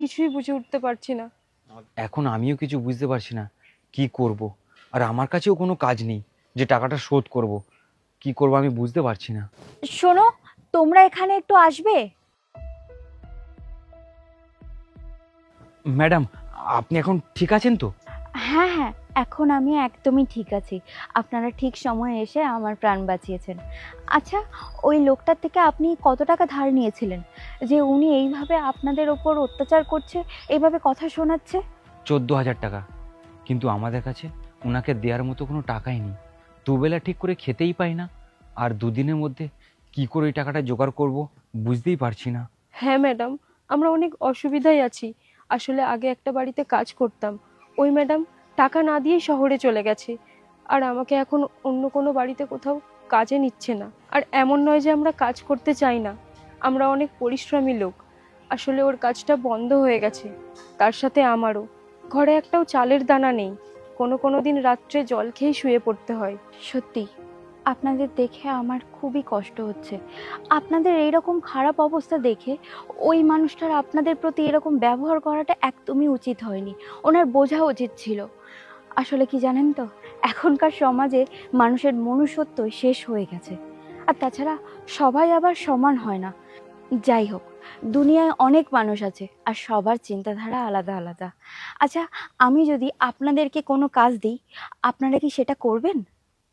কিছুই বুঝে উঠতে পারছি না। এখন আমিও কিছু বুঝতে পারছি না কি করব। আর আমার কাছেও কোনো কাজ নেই যে টাকাটা শোধ করব। কি করব আমি বুঝতে পারছি না। শোনো, তোমরা এখানে একটু আসবে? ম্যাডাম, আপনি এখন ঠিক আছেন তো? হ্যাঁ হ্যাঁ, এখন আমি একদমই ঠিক আছি। আপনারা ঠিক সময়ে এসে আমার প্রাণ বাঁচিয়েছেন। আচ্ছা, ওই লোকটার থেকে আপনি কত টাকা ধার নিয়েছিলেন যে উনি এইভাবে আপনাদের ওপর অত্যাচার করছে, এইভাবে কথা শোনাচ্ছে? 14,000 টাকা। কিন্তু আমাদের কাছে ওনাকে দেওয়ার মতো কোনো টাকাই নেই। দুবেলা ঠিক করে খেতেই পাই না। আর দুদিনের মধ্যে কি করে ওই টাকাটা জোগাড় করব বুঝতেই পারছি না। হ্যাঁ ম্যাডাম, আমরা অনেক অসুবিধায় আছি। আসলে আগে একটা বাড়িতে কাজ করতাম, ওই ম্যাডাম টাকা না দিয়েই শহরে চলে গেছে। আর আমাকে এখন অন্য কোনো বাড়িতে কোথাও কাজে নিচ্ছে না। আর এমন নয় যে আমরা কাজ করতে চাই না, আমরা অনেক পরিশ্রমী লোক। আসলে ওর কাজটা বন্ধ হয়ে গেছে, তার সাথে আমারও। ঘরে একটাও চালের দানা নেই, কোনো কোনো দিন রাত্রে জল খেয়েই শুয়ে পড়তে হয়। সত্যি আপনাদের দেখে আমার খুবই কষ্ট হচ্ছে। আপনাদের এইরকম খারাপ অবস্থা দেখে ওই মানুষটার আপনাদের প্রতি এরকম ব্যবহার করাটা একদমই উচিত হয়নি। ওনার বোঝা উচিত ছিল। আসলে কি জানেন তো, এখনকার সমাজে মানুষের মনুষ্যত্ব শেষ হয়ে গেছে। আর তাছাড়া সবাই আবার সমান হয় না। যাই হোক, দুনিয়ায় অনেক মানুষ আছে আর সবার চিন্তাধারা আলাদা আলাদা। আচ্ছা, আমি যদি আপনাদেরকে কোনো কাজ দিই, আপনারা কি সেটা করবেন?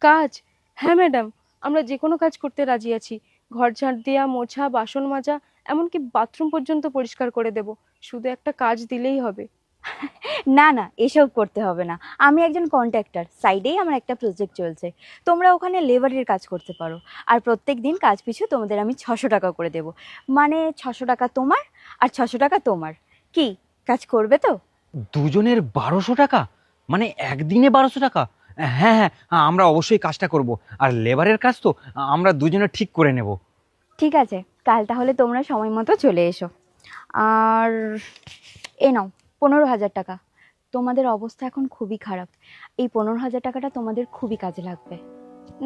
কাজ? হ্যাঁ ম্যাডাম, আমরা যে কোনো কাজ করতে রাজি আছি। ঘর ঝাড় দেওয়া, মোছা, বাসন মাজা, এমনকি বাথরুম পর্যন্ত পরিষ্কার করে দেব। শুধু একটা কাজ দিলেই হবে। না না, এসব করতে হবে না। আমি একজন কন্ট্রাক্টর, সাইডেই আমার একটা প্রজেক্ট চলছে। তোমরা ওখানে লেবারের কাজ করতে পারো। আর প্রত্যেক দিন কাজ পিছু তোমাদের আমি 600 টাকা করে দেব। মানে 600 টাকা তোমার আর 600 টাকা তোমার। কি, কাজ করবে তো? দুজনের 1200 টাকা? মানে একদিনে 1200 টাকা? হ্যাঁ হ্যাঁ, আমরা অবশ্যই কাজটা করব। আর লেবারের কাজ তো আমরা দুজনে ঠিক করে নেব। ঠিক আছে, কাল তাহলে তোমরা সময় মতো চলে এসো। আর এ নাও 15,000 টাকা। তোমাদের অবস্থা এখন খুবই খারাপ। এই 15,000 টাকাটা তোমাদের খুবই কাজে লাগবে।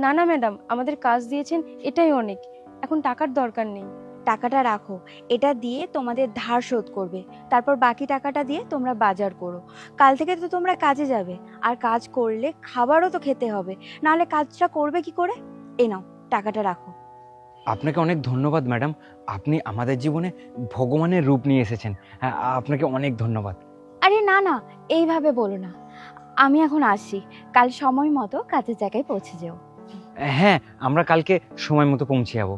না না ম্যাডাম, আমাদের কাজ দিয়েছেন, এটাই অনেক। এখন টাকার দরকার নেই। টাকাটা রাখো, এটা দিয়ে তোমাদের ধার শোধ করবে। তারপর বাকি টাকাটা দিয়ে তোমরা বাজার করো। কাল থেকে তো তোমরা কাজে যাবে, আর কাজ করলে খাবারও তো খেতে হবে, নাহলে কাজটা করবে কি করে? এই নাও, টাকাটা রাখো। আপনাকে অনেক ধন্যবাদ ম্যাডাম। আপনি আমাদের জীবনে ভগবানের রূপ নিয়ে এসেছেন। হ্যাঁ, আপনাকে অনেক ধন্যবাদ। আরে না না, এইভাবে বলো না। আমি এখন আসি, কাল সময় মতো কাজের জায়গায় পৌঁছে যেও। হ্যাঁ, আমরা কালকে সময় মতো পৌঁছে যাবো।